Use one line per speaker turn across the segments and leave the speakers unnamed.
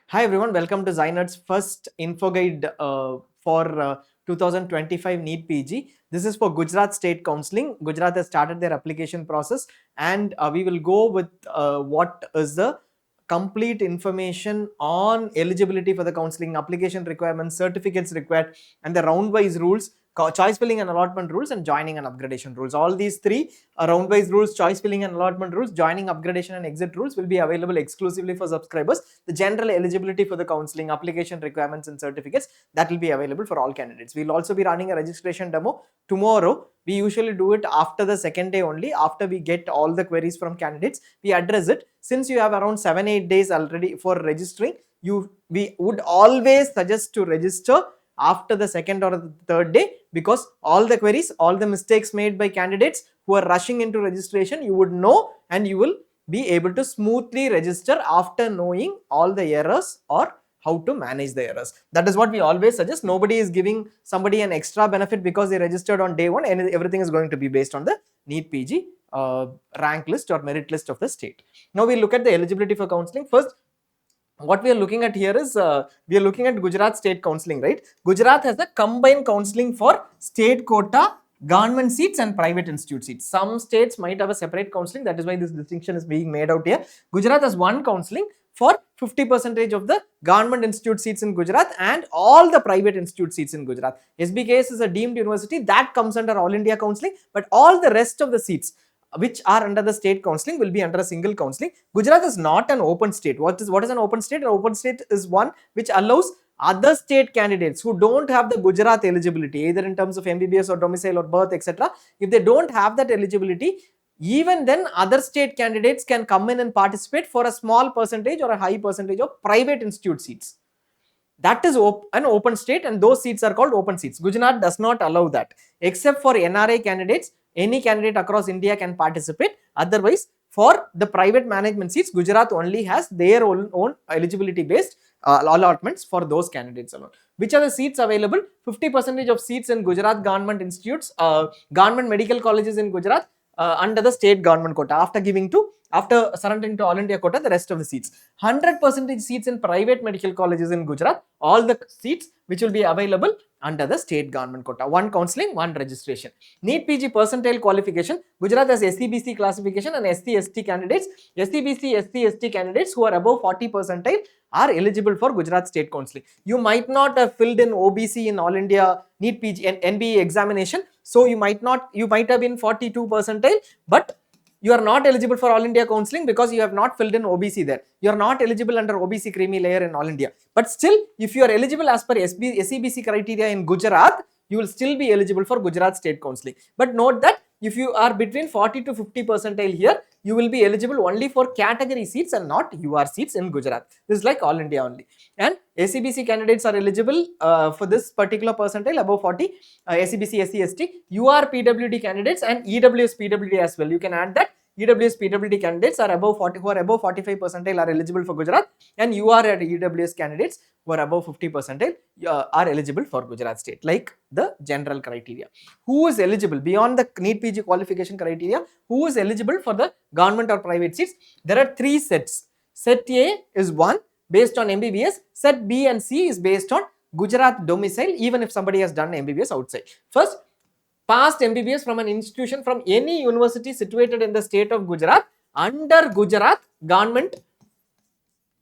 Hi everyone, welcome to Zynerd's first info guide for 2025 NEET PG. This is for Gujarat State Counselling. Gujarat has started their application process, and we will go with what is the complete information on eligibility for the counselling, application requirements, certificates required, and the round-wise rules, choice filling and allotment rules, and joining and upgradation rules. All these three round-wise rules, choice filling and allotment rules, joining, upgradation, and exit rules will be available exclusively for subscribers. The general eligibility for the counselling, application requirements, and certificates, that will be available for all candidates. We will also be running a registration demo tomorrow. We usually do it after the second day only. After we get all the queries from candidates, we address it. Since you have around 7-8 days already for registering, we would always suggest to register after the second or the third day, because all the queries, all the mistakes made by candidates who are rushing into registration, you would know, and you will be able to smoothly register after knowing all the errors or how to manage the errors. That is what we always suggest. Nobody is giving somebody an extra benefit because they registered on day one, and everything is going to be based on the NEET PG rank list or merit list of the state. Now we look at the eligibility for counselling. First, what we are looking at here is we are looking at Gujarat State Counselling, right? Gujarat has a combined counselling for state quota, government seats, and private institute seats. Some states might have a separate counselling, that is why this distinction is being made out here. Gujarat has one counselling for 50% of the government institute seats in Gujarat and all the private institute seats in Gujarat. SBKS is a deemed university that comes under All India Counselling, but all the rest of the seats which are under the state counselling will be under a single counselling. Gujarat is not an open state. What is an open state? An open state is one which allows other state candidates who don't have the Gujarat eligibility, either in terms of MBBS or domicile or birth, etc. If they don't have that eligibility, even then other state candidates can come in and participate for a small percentage or a high percentage of private institute seats. That is an open state, and those seats are called open seats. Gujarat does not allow that. Except for NRI candidates, any candidate across India can participate. Otherwise, for the private management seats, Gujarat only has their own eligibility based allotments for those candidates alone. Which are the seats available? 50% of seats in Gujarat government institutes, government medical colleges in Gujarat under the state government quota, after surrendering to All India quota the rest of the seats. 100% seats in private medical colleges in Gujarat, all the seats which will be available under the state government quota. One counselling, one registration. NEET PG percentile qualification. Gujarat has SCBC classification and SC/ST candidates. SCBC, SC/ST candidates who are above 40 percentile are eligible for Gujarat State Counselling. You might not have filled in OBC in All India NEET PG and NBE examination, so you might have been 42 percentile, but you are not eligible for All India Counselling because you have not filled in OBC there. You are not eligible under OBC creamy layer in All India. But still, if you are eligible as per SCBC criteria in Gujarat, you will still be eligible for Gujarat State Counselling. But note that if you are between 40 to 50 percentile here, you will be eligible only for category seats and not UR seats in Gujarat. This is like All India only. And ACBC candidates are eligible for this particular percentile above 40, ACBC, SC/ST, UR PWD candidates and EWS PWD as well. You can add that. EWS PWD candidates are above 40, who are above 45 percentile are eligible for Gujarat, and UR and EWS candidates who are above 50 percentile are eligible for Gujarat State, like the general criteria. Who is eligible beyond the NEET PG qualification criteria? Who is eligible for the government or private seats? There are three sets. Set A is one based on MBBS. Set B and C is based on Gujarat domicile, even if somebody has done MBBS outside. First, passed MBBS from an institution from any university situated in the state of Gujarat under Gujarat government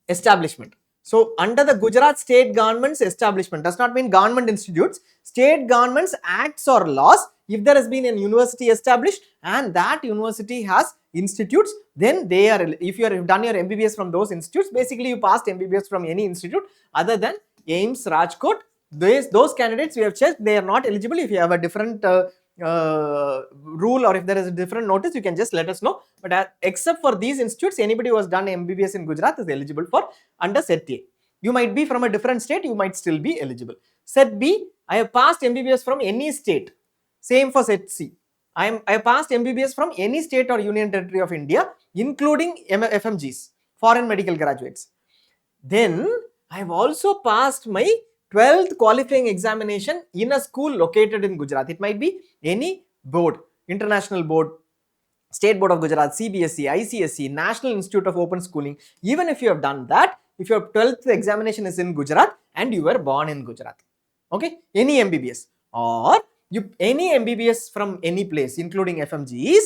establishment. So under the Gujarat state government's establishment does not mean government institutes, state government's acts or laws. If there has been a university established and that university has institutes, then they are, if you have done your MBBS from those institutes, basically you passed MBBS from any institute other than AIIMS, Rajkot. Those candidates we have checked, they are not eligible. If you have a different rule or if there is a different notice, you can just let us know. But except for these institutes, anybody who has done MBBS in Gujarat is eligible for under Set A. You might be from a different state, you might still be eligible. Set B, I have passed MBBS from any state. Same for Set C. I have passed MBBS from any state or union territory of India, including FMGs, foreign medical graduates. Then I have also passed my 12th qualifying examination in a school located in Gujarat. It might be any board, international board, State Board of Gujarat, CBSE, ICSE, National Institute of Open Schooling. Even if you have done that, if your 12th examination is in Gujarat and you were born in Gujarat. Okay, any MBBS or any MBBS from any place including FMGs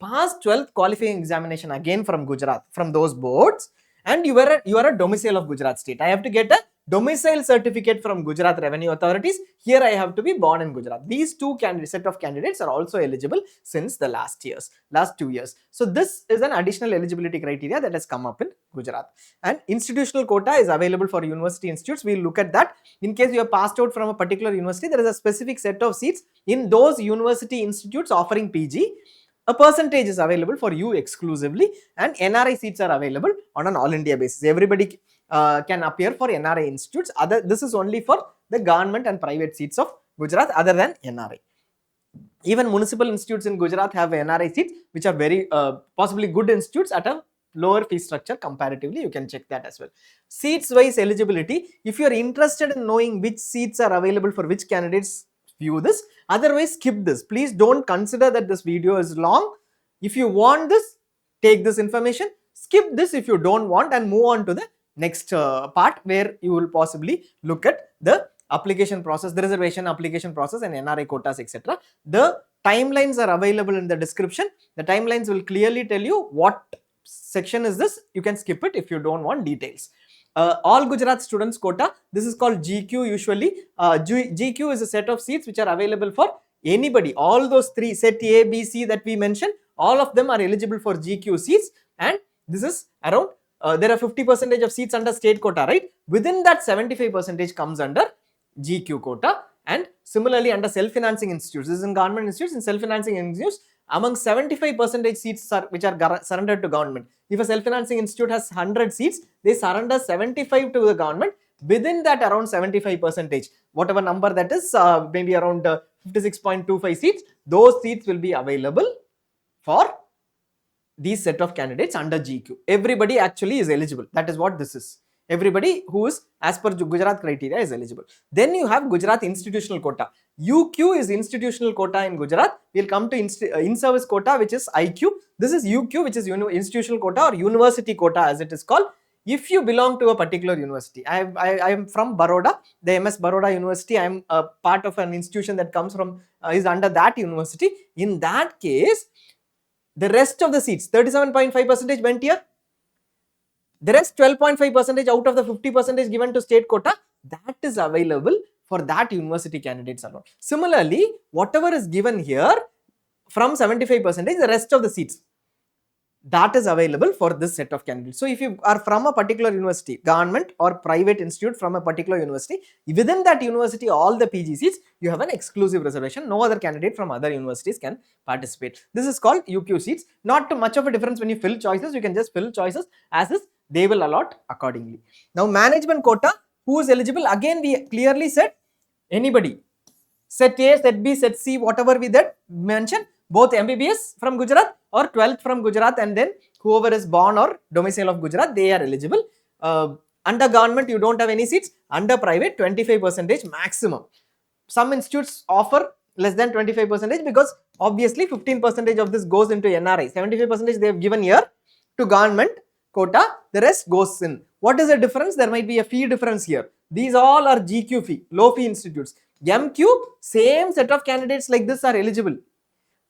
pass 12th qualifying examination again from Gujarat, from those boards, and you are a domicile of Gujarat state. I have to get a domicile certificate from Gujarat Revenue Authorities. Here I have to be born in Gujarat. These two set of candidates are also eligible since the last 2 years. So this is an additional eligibility criteria that has come up in Gujarat. And institutional quota is available for university institutes. We'll look at that. In case you are passed out from a particular university, there is a specific set of seats in those university institutes offering PG. A percentage is available for you exclusively, and NRI seats are available on an all India basis. Everybody can appear for NRI institutes. This is only for the government and private seats of Gujarat other than NRI. Even municipal institutes in Gujarat have NRI seats, which are very possibly good institutes at a lower fee structure comparatively. You can check that as well. Seats wise eligibility, if you are interested in knowing which seats are available for which candidates, view this. Otherwise, skip this. Please don't consider that this video is long. If you want this, take this information. Skip this if you don't want and move on to the next part where you will possibly look at the application process, the reservation application process and NRI quotas, etc. The timelines are available in the description. The timelines will clearly tell you what section is this. You can skip it if you don't want details. All Gujarat students quota, this is called GQ usually. GQ is a set of seats which are available for anybody. All those three, set A, B, C that we mentioned, all of them are eligible for GQ seats, and this is around, there are 50% of seats under state quota, right? Within that 75% comes under GQ quota, and similarly under self-financing institutes, this is in government institutes, in self-financing institutes, among 75% seats which are surrendered to government. If a self-financing institute has 100 seats, they surrender 75 to the government. Within that around 75%, whatever number that is, maybe around 56.25 seats, those seats will be available for these set of candidates under GQ. Everybody actually is eligible. That is what this is. Everybody who is as per Gujarat criteria is eligible. Then you have Gujarat institutional quota. UQ is institutional quota in Gujarat. We'll come to in-service quota, which is IQ. This is UQ, which is institutional quota or university quota as it is called. If you belong to a particular university, I am from Baroda, the MS Baroda University. I am a part of an institution that comes from, is under that university. In that case, the rest of the seats, 37.5% went here. The rest 12.5% out of the 50% given to state quota, that is available for that university candidates alone. Similarly, whatever is given here from 75%, the rest of the seats, that is available for this set of candidates. So if you are from a particular university, government or private institute from a particular university, within that university, all the PG seats, you have an exclusive reservation. No other candidate from other universities can participate. This is called UQ seats. Not too much of a difference when you fill choices. You can just fill choices as is. They will allot accordingly. Now, management quota, who is eligible? Again, we clearly said anybody. Set A, set B, set C, whatever we did mention, both MBBS from Gujarat or 12th from Gujarat, and then whoever is born or domicile of Gujarat, they are eligible. Under government, you don't have any seats. Under private, 25% maximum. Some institutes offer less than 25% because obviously 15% of this goes into NRI. 75% they have given here to government quota, the rest goes in. What is the difference? There might be a fee difference here. These all are GQ fee, low fee institutes. MQ, same set of candidates like this are eligible,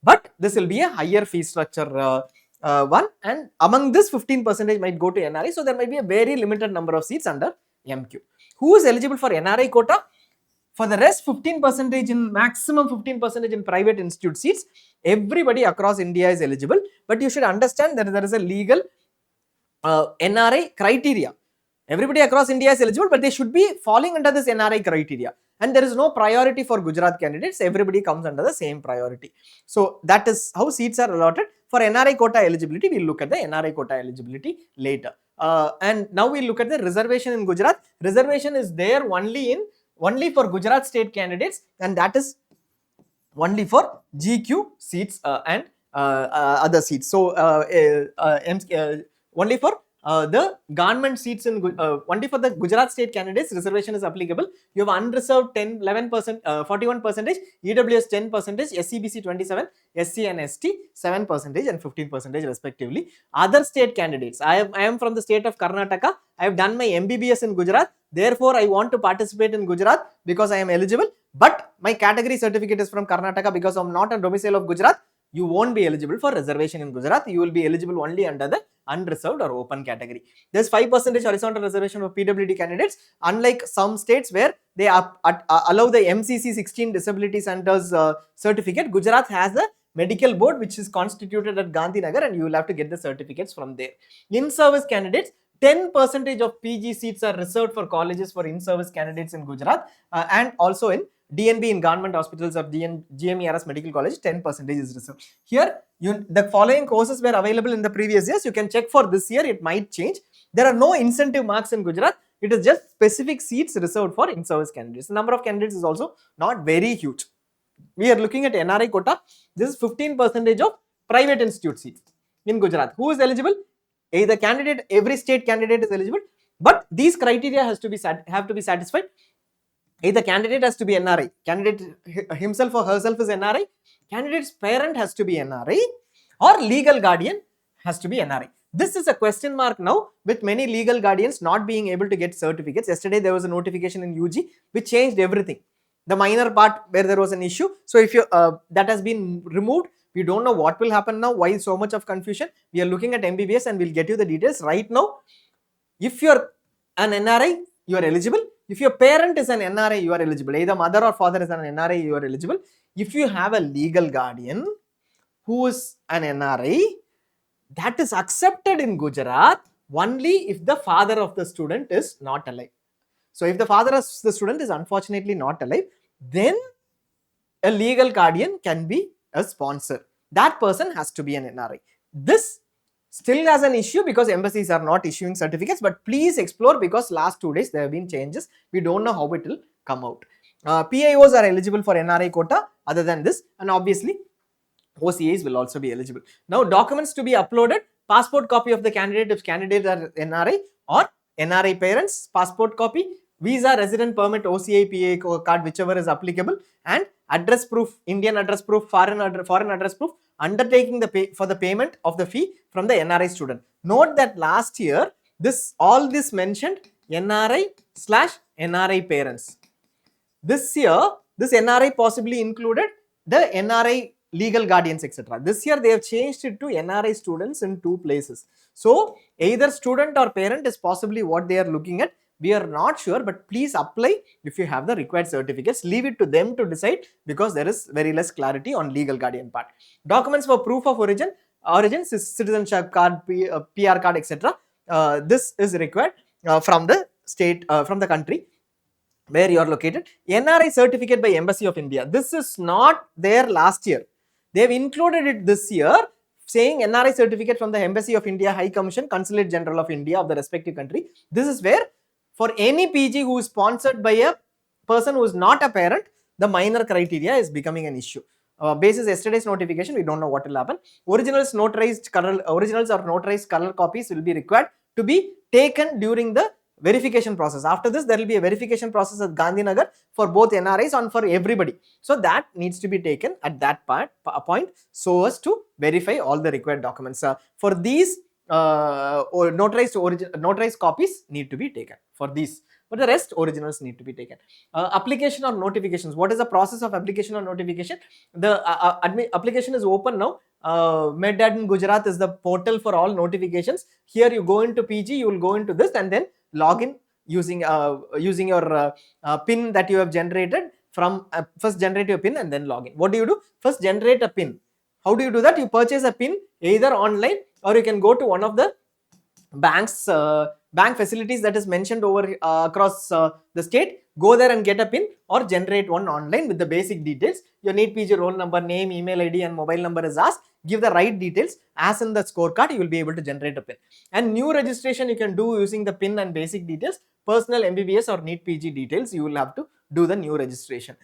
but this will be a higher fee structure one, and among this 15% might go to NRI, so there might be a very limited number of seats under MQ. Who is eligible for NRI quota? For the rest 15% in maximum 15% in private institute seats, everybody across India is eligible, but you should understand that there is a legal NRI criteria. Everybody across India is eligible, but they should be falling under this NRI criteria. And there is no priority for Gujarat candidates. Everybody comes under the same priority. So that is how seats are allotted. For NRI quota eligibility, we'll look at the NRI quota eligibility later. And now we'll look at the reservation in Gujarat. Reservation is there only for Gujarat state candidates, and that is only for GQ seats and other seats. So only for the government seats in only for the Gujarat state candidates reservation is applicable. You have unreserved 11%, 41%, EWS 10%, SCBC 27, SC and ST 7% and 15% respectively. Other state candidates, I am from the state of Karnataka. I have done my MBBS in Gujarat. Therefore, I want to participate in Gujarat because I am eligible. But my category certificate is from Karnataka because I am not a domicile of Gujarat. You won't be eligible for reservation in Gujarat. You will be eligible only under the unreserved or open category. There's 5% horizontal reservation for PWD candidates, unlike some states where they allow the MCC 16 disability centers certificate. Gujarat has a medical board which is constituted at Gandhinagar, and you will have to get the certificates from there. In-service candidates, 10% of PG seats are reserved for colleges for in-service candidates in Gujarat, and also in DNB in government hospitals of GMERS Medical College, 10% is reserved. Here, the following courses were available in the previous years. You can check for this year, it might change. There are no incentive marks in Gujarat. It is just specific seats reserved for in-service candidates. The number of candidates is also not very huge. We are looking at NRI quota. This is 15% of private institute seats in Gujarat. Who is eligible? Either candidate, every state candidate is eligible, but these criteria have to be satisfied. Either candidate has to be NRI, candidate himself or herself is NRI, candidate's parent has to be NRI, or legal guardian has to be NRI. This is a question mark now, with many legal guardians not being able to get certificates. Yesterday there was a notification in UG which changed everything. The minor part where there was an issue, so if you that has been removed. We don't know what will happen now. Why so much of confusion? We are looking at MBBS and we'll get you the details right now. If you're an NRI, you are eligible. If your parent is an NRI, you are eligible. Either mother or father is an NRI, you are eligible. If you have a legal guardian who is an NRI, that is accepted in Gujarat only if the father of the student is not alive. So if the father of the student is unfortunately not alive, then a legal guardian can be a sponsor. That person has to be an NRI. This still has an issue because embassies are not issuing certificates, but please explore because last 2 days there have been changes. We don't know how it will come out. PIOs are eligible for NRI quota other than this, and obviously OCAs will also be eligible. Now documents to be uploaded: passport copy of the candidate if candidates are NRI, or NRI parents passport copy, visa, resident permit, OCA, PA card, whichever is applicable, and address proof, Indian address proof, foreign address proof, undertaking for the payment of the fee from the NRI student. Note that last year all this mentioned NRI/NRI parents. This year this NRI possibly included the NRI legal guardians, etc. This year they have changed it to NRI students in 2 places. So either student or parent is possibly what they are looking at. We are not sure, but please apply if you have the required certificates. Leave it to them to decide because there is very less clarity on legal guardian part. Documents for proof of origin, citizenship card, PR card, etc. This is required from the state, from the country where you are located. NRI certificate by Embassy of India. This is not there last year. They have included it this year, saying NRI certificate from the Embassy of India, High Commission, Consulate General of India of the respective country. This is where for any PG who is sponsored by a person who is not a parent, the minor criteria is becoming an issue. Basis yesterday's notification, we don't know what will happen. Originals or notarized color copies will be required to be taken during the verification process. After this, there will be a verification process at Gandhinagar for both NRIs and for everybody. So that needs to be taken at that point so as to verify all the required documents. For these, notarized copies need to be taken for these, but the rest originals need to be taken. Application or notifications. What is the process of application or notification? The application is open now. MedAd in Gujarat is the portal for all notifications. Here you go into PG, you will go into this and then log in using your PIN that you have generated from. First generate your PIN and then log in. What do you do? First generate a PIN. How do you do that? You purchase a PIN either online, or you can go to one of the banks, bank facilities that is mentioned over across the state. Go there and get a PIN, or generate one online with the basic details. Your NEET PG roll number, name, email ID and mobile number is asked. Give the right details as in the scorecard. You will be able to generate a PIN. And new registration you can do using the PIN and basic details. Personal MBBS or NEET PG details, you will have to do the new registration.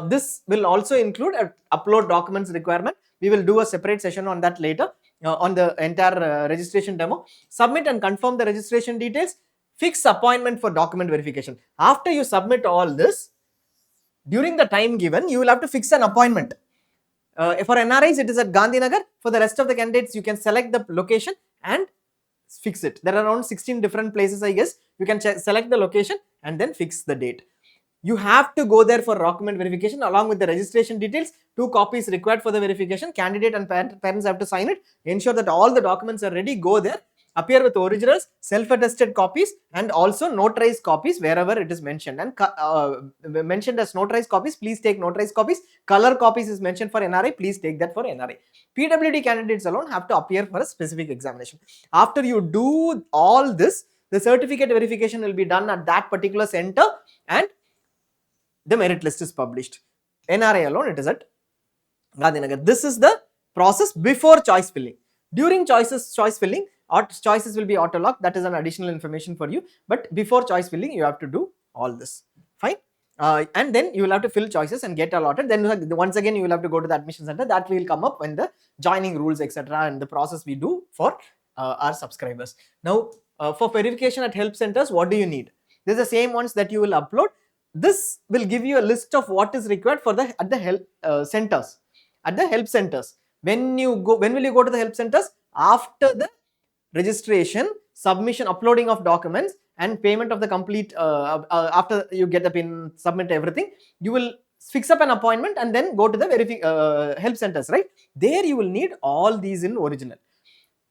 This will also include a upload documents requirement. We will do a separate session on that later. on the entire registration demo. Submit and confirm the registration details. Fix appointment for document verification. After you submit all this, during the time given, you will have to fix an appointment. For NRIs, it is at Gandhinagar. For the rest of the candidates, you can select the location and fix it. There are around 16 different places, I guess. You can select the location and then fix the date. You have to go there for document verification along with the registration details. 2 copies required for the verification. Candidate and parents have to sign it. Ensure that all the documents are ready. Go there. Appear with originals, self-attested copies, and also notarized copies wherever it is mentioned. And mentioned as notarized copies, please take notarized copies. Color copies is mentioned for NRI, please take that for NRI. PWD candidates alone have to appear for a specific examination. After you do all this, the certificate verification will be done at that particular center and the merit list is published. NRI alone, it is at Gandhinagar. This is the process before choice filling. During choice filling, choices will be auto locked. That is an additional information for you. But before choice filling, you have to do all this. Fine. And then you will have to fill choices and get allotted. Then once again, you will have to go to the admission center. That will come up when the joining rules, etc., and the process we do for our subscribers. Now, for verification at help centers, what do you need? These are the same ones that you will upload. This will give you a list of what is required for the at the help centers. At the help centers, when will you go to the help centers? After the registration, submission, uploading of documents, and payment of the complete. After you get the pin, submit everything, you will fix up an appointment and then go to the help centers. Right there, you will need all these in original.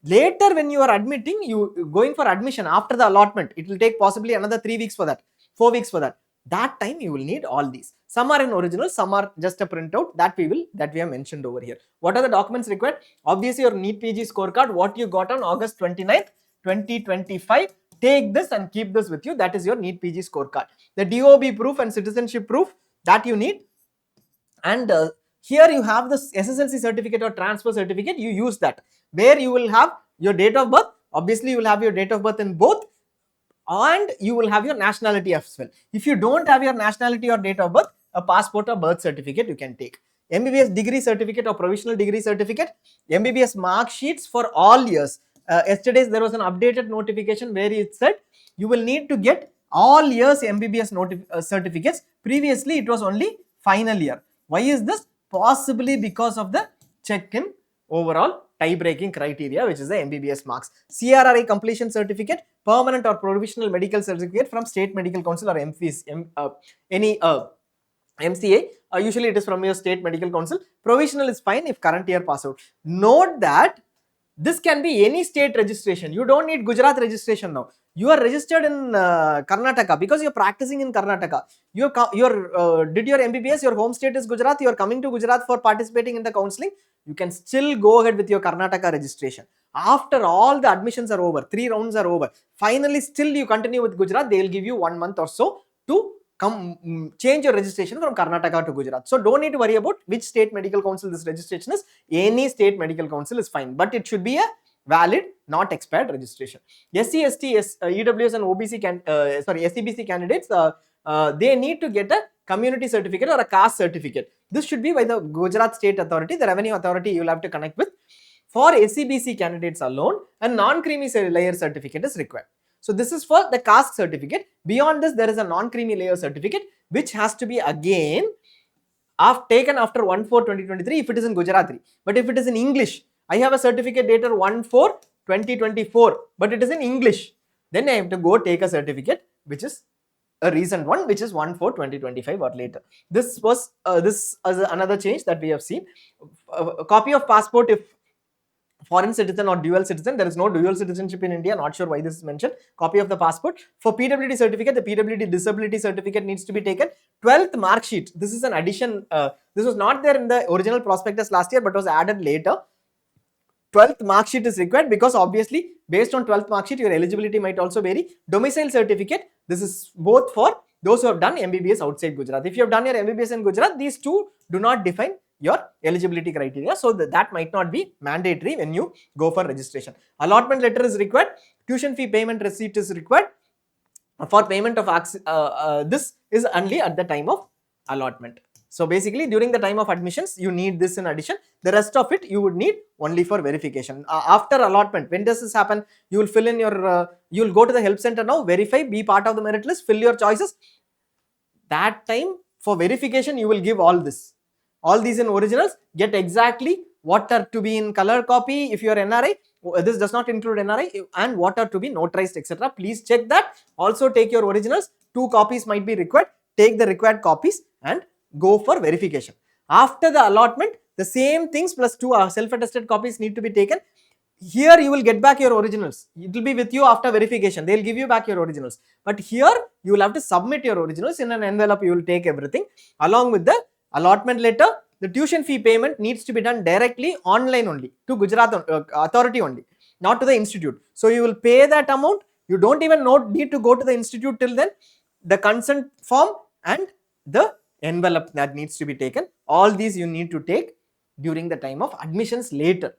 Later, when you are admitting, you going for admission after the allotment, it will take possibly another 3 weeks for that, 4 weeks for that. That time you will need all these. Some are in original, some are just a printout that we have mentioned over here. What are the documents required? Obviously, your NEET PG scorecard, what you got on August 29th, 2025. Take this and keep this with you. That is your NEET PG scorecard. The DOB proof and citizenship proof that you need. And here you have the SSLC certificate or transfer certificate. You use that. Where you will have your date of birth. Obviously, you will have your date of birth in both. And you will have your nationality as well. If you don't have your nationality or date of birth, a passport or birth certificate you can take. MBBS degree certificate or provisional degree certificate, MBBS mark sheets for all years. Yesterday there was an updated notification where it said you will need to get all years MBBS certificates. Previously it was only final year. Why is this? Possibly because of the check-in overall tie-breaking criteria, which is the MBBS marks. CRRI completion certificate, permanent or provisional medical certificate from State Medical Council or any MCA. Usually it is from your State Medical Council. Provisional is fine if current year pass out. Note that this can be any state registration. You don't need Gujarat registration now. You are registered in Karnataka because you are practicing in Karnataka. You did your MBBS, your home state is Gujarat, you are coming to Gujarat for participating in the counselling. You can still go ahead with your Karnataka registration. After all the admissions are over, 3 rounds are over, finally still you continue with Gujarat, they will give you 1 month or so to change your registration from Karnataka to Gujarat. So don't need to worry about which state medical council this registration is. Any state medical council is fine, but it should be a valid, not expired registration. SC, ST, EWS and OBC SCBC candidates, they need to get a community certificate or a caste certificate. This should be by the Gujarat State Authority, the revenue authority you will have to connect with. For SCBC candidates alone, a non-creamy layer certificate is required. So this is for the caste certificate. Beyond this, there is a non-creamy layer certificate which has to be again taken after 1/4/2023 if it is in Gujarati. But if it is in English, I have a certificate dated 1/4/2024, but it is in English. Then I have to go take a certificate which is a recent one, which is 1/4/2025 or later. This was this is another change that we have seen. A copy of passport if foreign citizen or dual citizen. There is no dual citizenship in India. Not sure why this is mentioned. Copy of the passport. For PWD certificate, the PWD disability certificate needs to be taken. 12th mark sheet. This is an addition. This was not there in the original prospectus last year, but was added later. 12th mark sheet is required because obviously based on 12th mark sheet, your eligibility might also vary. Domicile certificate. This is both for those who have done MBBS outside Gujarat. If you have done your MBBS in Gujarat, these two do not define your eligibility criteria, so that might not be mandatory when you go for registration. Allotment letter is required. Tuition fee payment receipt is required. For payment of this is only at the time of allotment. So basically during the time of admissions, you need this in addition. The rest of it you would need only for verification. After allotment, when does this happen? You will fill in your, you will go to the help center now, verify, be part of the merit list, fill your choices. That time for verification, you will give all this. All these in originals, get exactly what are to be in color copy if you are NRI. This does not include NRI, and what are to be notarized, etc. Please check that. Also take your originals. 2 copies might be required. Take the required copies and go for verification. After the allotment, the same things plus 2 self-attested copies need to be taken. Here you will get back your originals. It will be with you after verification. They will give you back your originals. But here you will have to submit your originals in an envelope. You will take everything along with the allotment letter. The tuition fee payment needs to be done directly online only to Gujarat authority only, not to the institute. So you will pay that amount. You don't even need to go to the institute till then. The consent form and the envelope that needs to be taken. All these you need to take during the time of admissions later.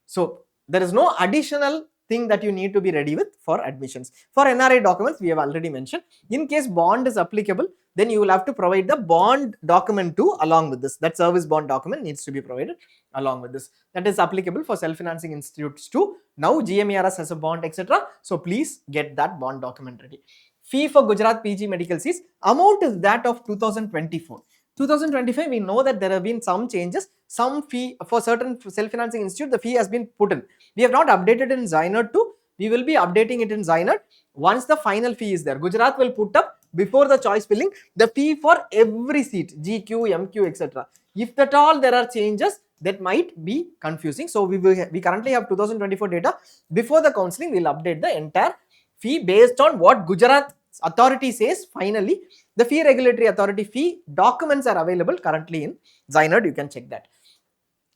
So there is no additional thing that you need to be ready with for admissions. For NRI documents, we have already mentioned. In case bond is applicable, then you will have to provide the bond document too along with this. That service bond document needs to be provided along with this. That is applicable for self-financing institutes too. Now GMERS has a bond, etc. So please get that bond document ready. Fee for Gujarat PG medical seats, amount is that of 2024. 2025, we know that there have been some changes. Some fee for certain self-financing institute, the fee has been put in. We have not updated in Zinert too. We will be updating it in Zinert once the final fee is there. Gujarat will put up before the choice filling the fee for every seat, GQ, MQ, etc. If at all there are changes, that might be confusing. So we currently have 2024 data. Before the counselling, we will update the entire fee based on what Gujarat authority says. Finally, the fee regulatory authority fee documents are available currently in Zinert. You can check that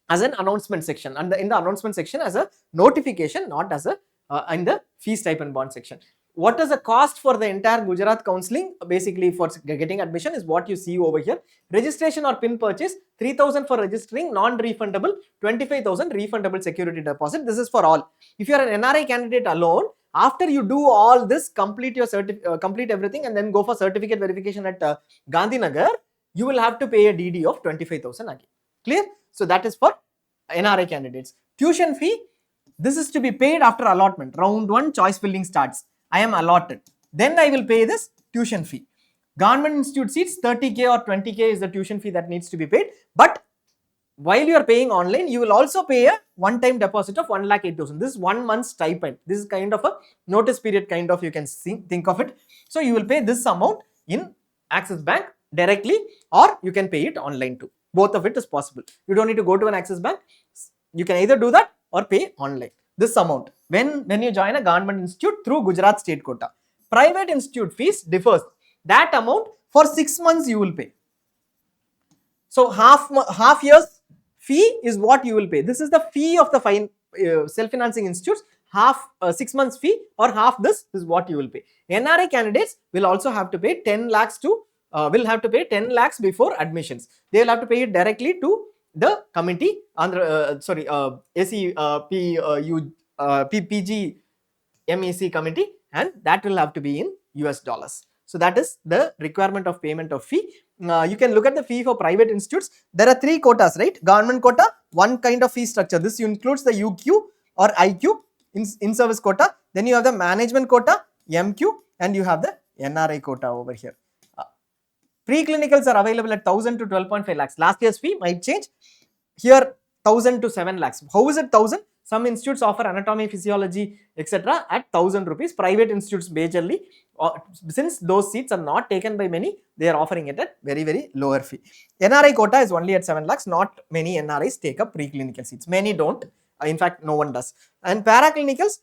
as an announcement section, and in the announcement section as a notification, not as a in the fee stipend bond section. What is the cost for the entire Gujarat counselling? Basically for getting admission is what you see over here. Registration or PIN purchase, 3,000 for registering, non-refundable, 25,000 refundable security deposit. This is for all. If you are an NRI candidate alone, after you do all this, complete your complete everything and then go for certificate verification at Gandhinagar, you will have to pay a DD of 25,000 again. Clear? So that is for NRI candidates. Tuition fee, this is to be paid after allotment. Round 1 choice filling starts. I am allotted. Then I will pay this tuition fee. Government institute seats, 30k or 20k is the tuition fee that needs to be paid. But while you are paying online, you will also pay a one-time deposit of 1,08,000. This is 1 month's stipend. This is kind of a notice period, kind of, you can think of it. So you will pay this amount in Axis Bank directly, or you can pay it online too. Both of it is possible. You don't need to go to an Axis Bank. You can either do that or pay online. This amount when you join a government institute through Gujarat State Quota. Private institute fees differs. That amount for 6 months you will pay. So half year's fee is what you will pay. This is the fee of the self-financing institutes. Half 6 months fee or half this is what you will pay. NRI candidates will also have to pay 10 lakhs to will have to pay 10 lakhs before admissions. They will have to pay it directly to the committee, ACPPGMEC committee, and that will have to be in US dollars. So that is the requirement of payment of fee. You can look at the fee for private institutes. There are 3 quotas, right? Government quota, one kind of fee structure. This includes the UQ or IQ, in-service quota. Then you have the management quota, MQ, and you have the NRI quota over here. Pre-clinicals are available at 1,000 to 12.5 lakhs. Last year's fee might change. Here 1,000 to 7 lakhs. How is it 1,000? Some institutes offer anatomy, physiology, etc. at 1,000 rupees. Private institutes majorly, since those seats are not taken by many, they are offering it at very lower fee. NRI quota is only at 7 lakhs. Not many NRIs take up pre-clinical seats. Many don't. In fact, no one does. And para-clinicals,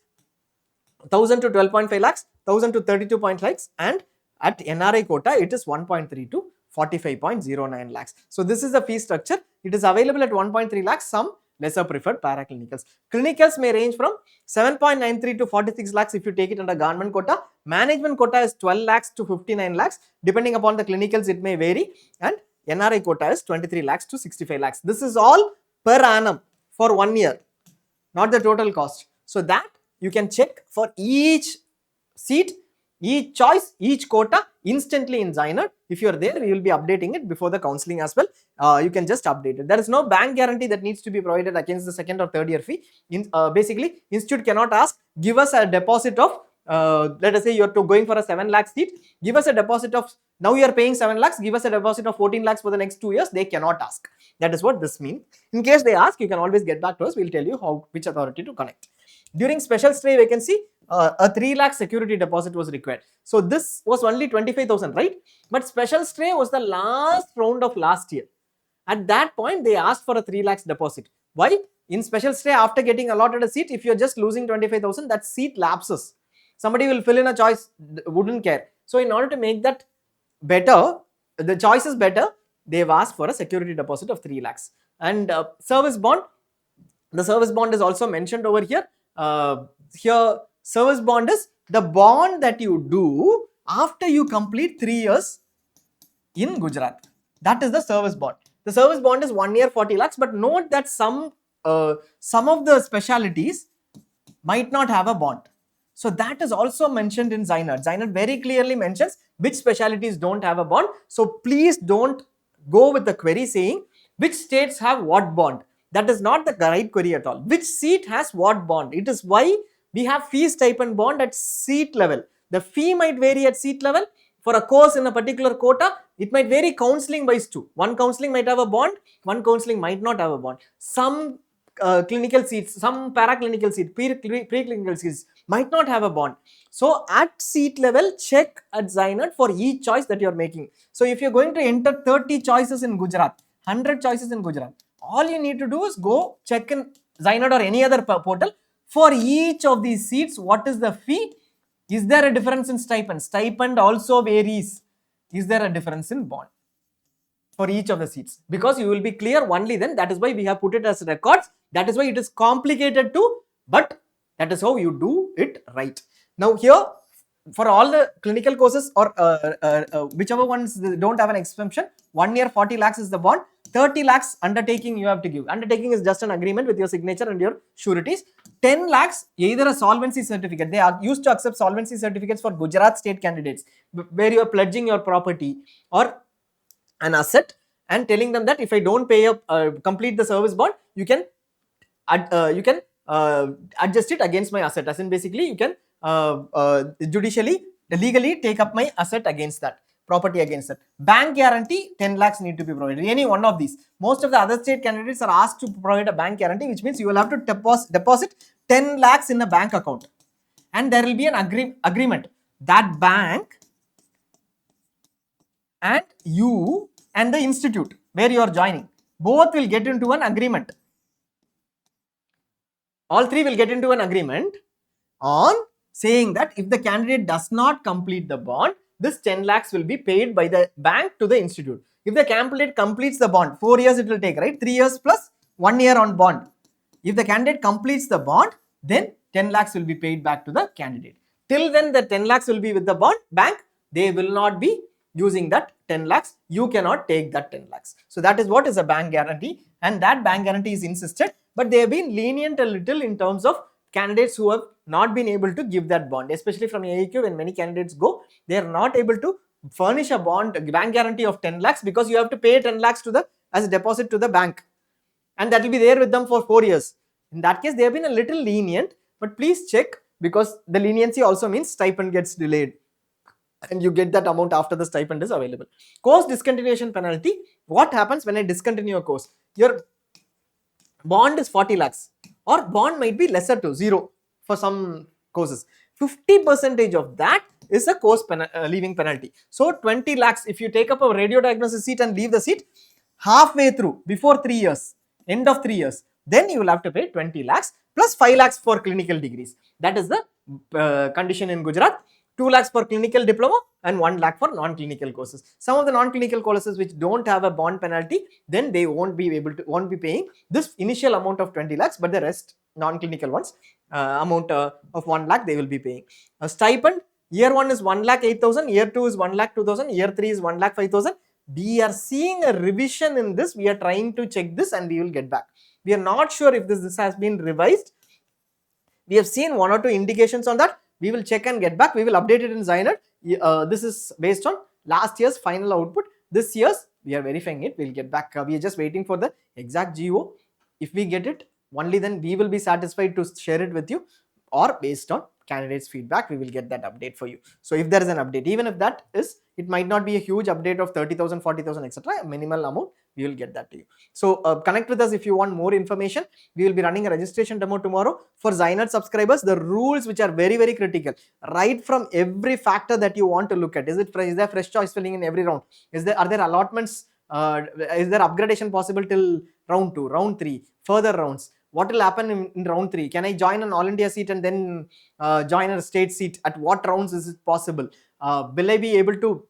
1,000 to 12.5 lakhs, 1,000 to 32.5 lakhs, and at NRI quota, it is 1.3 to 45.09 lakhs. So this is the fee structure. It is available at 1.3 lakhs, some lesser preferred para-clinicals. Clinicals may range from 7.93 to 46 lakhs if you take it under government quota. Management quota is 12 lakhs to 59 lakhs. Depending upon the clinicals, it may vary. And NRI quota is 23 lakhs to 65 lakhs. This is all per annum for 1 year, not the total cost. So that you can check for each seat, each choice, each quota, instantly in Zyner. If you are there, we will be updating it before the counseling as well. You can just update it. There is no bank guarantee that needs to be provided against the second or third year fee. Basically, institute cannot ask, give us a deposit of, let us say you are going for a 7 lakh seat, give us a deposit of, now you are paying 7 lakhs, give us a deposit of 14 lakhs for the next 2 years. They cannot ask. That is what this means. In case they ask, you can always get back to us. We'll tell you which authority to connect. During special stay vacancy, a 3 lakh security deposit was required. So this was only 25,000, right? But special stay was the last round of last year. At that point, they asked for a 3 lakhs deposit. Why? In special stay, after getting allotted a seat, if you're just losing 25,000, that seat lapses. Somebody will fill in a choice, wouldn't care. So in order to make that better, the choice is better, they've asked for a security deposit of 3 lakhs. And service bond, the service bond is also mentioned over here. Here, service bond is the bond that you do after you complete 3 years in Gujarat. That is the service bond. The service bond is 1 year 40 lakhs, but note that some of the specialities might not have a bond. So that is also mentioned in Zyner. Zyner very clearly mentions which specialities don't have a bond. So please don't go with the query saying which states have what bond. That is not the right query at all. Which seat has what bond? It is why we have fee stipend bond at seat level. The fee might vary at seat level. For a course in a particular quota, it might vary counselling wise too. One counselling might have a bond, one counselling might not have a bond. Some clinical seats, some paraclinical seats, preclinical seats might not have a bond. So at seat level, check at Zyner for each choice that you are making. So if you're going to enter 30 choices in Gujarat, 100 choices in Gujarat, all you need to do is go check in Zyner or any other portal. For each of these seats, what is the fee? Is there a difference in stipend? Stipend also varies. Is there a difference in bond for each of the seats? Because you will be clear only then. That is why we have put it as records. That is why it is complicated too, but that is how you do it right. Now here, for all the clinical courses or whichever ones don't have an exemption, 1 year 40 lakhs is the bond. 30 lakhs undertaking you have to give. Undertaking is just an agreement with your signature and your sureties. 10 lakhs, either a solvency certificate. They are used to accept solvency certificates for Gujarat state candidates, where you are pledging your property or an asset and telling them that if I don't pay up, complete the service bond, you can adjust it against my asset. As in basically you can judicially, legally take up my asset against that, property against that. Bank guarantee, 10 lakhs need to be provided. Any one of these. Most of the other state candidates are asked to provide a bank guarantee, which means you will have to deposit 10 lakhs in a bank account. And there will be an agreement that bank and you and the institute where you are joining, both will get into an agreement. All three will get into an agreement on saying that if the candidate does not complete the bond, this 10 lakhs will be paid by the bank to the institute. If the candidate completes the bond, 4 years it will take, right? 3 years plus 1 year on bond. If the candidate completes the bond, then 10 lakhs will be paid back to the candidate. Till then, the 10 lakhs will be with the bond bank. They will not be using that 10 lakhs. You cannot take that 10 lakhs. So that is what is a bank guarantee, and that bank guarantee is insisted, but they have been lenient a little in terms of candidates who have not been able to give that bond, especially from AIQ. When many candidates go, they are not able to furnish a bank guarantee of 10 lakhs because you have to pay 10 lakhs as a deposit to the bank, and that will be there with them for 4 years. In that case, they have been a little lenient, but please check, because the leniency also means stipend gets delayed and you get that amount after the stipend is available. Course discontinuation penalty. What happens when I discontinue a course? Your bond is 40 lakhs or bond might be lesser to 0 for some courses. 50% of that is a course leaving penalty. So 20 lakhs, if you take up a radio diagnosis seat and leave the seat halfway through, before 3 years, end of 3 years, then you will have to pay 20 lakhs plus 5 lakhs for clinical degrees. That is the condition in Gujarat. 2 lakhs for clinical diploma and 1 lakh for non-clinical courses. Some of the non-clinical courses which don't have a bond penalty, then they won't be paying this initial amount of 20 lakhs, but the rest non-clinical ones, amount of 1 lakh they will be paying. A stipend, year 1 is 1 lakh 8,000, year 2 is 1 lakh 2,000, year 3 is 1 lakh 5,000. We are seeing a revision in this. We are trying to check this and we will get back. We are not sure if this has been revised. We have seen 1 or 2 indications on that. We will check and get back. We will update it in Zyner. This is based on last year's final output. This year's we are verifying it. We'll get back. We are just waiting for the exact GO. If we get it, only then we will be satisfied to share it with you, or based on candidates feedback we will get that update for you. So if there is an update, even if that is, it might not be a huge update of 30,000, 40,000, etc., a minimal amount, we will get that to you. So connect with us if you want more information. We will be running a registration demo tomorrow for Zynet subscribers. The rules which are very, very critical, right from every factor that you want to look at. Is there fresh choice filling in every round? Are there allotments? Is there upgradation possible till round 2, round 3, further rounds? What will happen in round 3? Can I join an all India seat and then join a state seat? At what rounds is it possible? Will I be able to,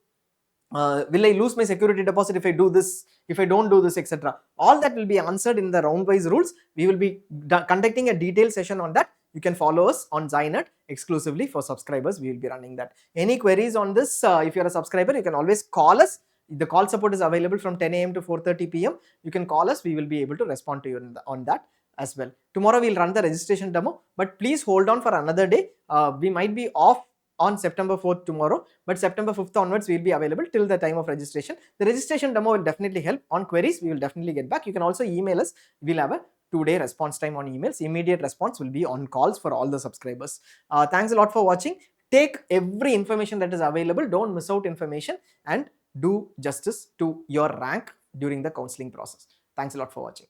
will I lose my security deposit if I do this, if I don't do this, etc.? All that will be answered in the round wise rules. We will be conducting a detailed session on that. You can follow us on Zynet exclusively for subscribers. We will be running that. Any queries on this, if you're a subscriber, you can always call us. The call support is available from 10 a.m. to 4:30 p.m. You can call us. We will be able to respond to you on that as well. Tomorrow we'll run the registration demo, but please hold on for another day. We might be off on September 4th tomorrow, but September 5th onwards we'll be available till the time of registration. The registration demo will definitely help. On queries we will definitely get back. You can also email us. We'll have a 2-day response time on emails. Immediate response will be on calls for all the subscribers. Thanks a lot for watching. Take every information that is available. Don't miss out information, and do justice to your rank during the counseling process. Thanks a lot for watching.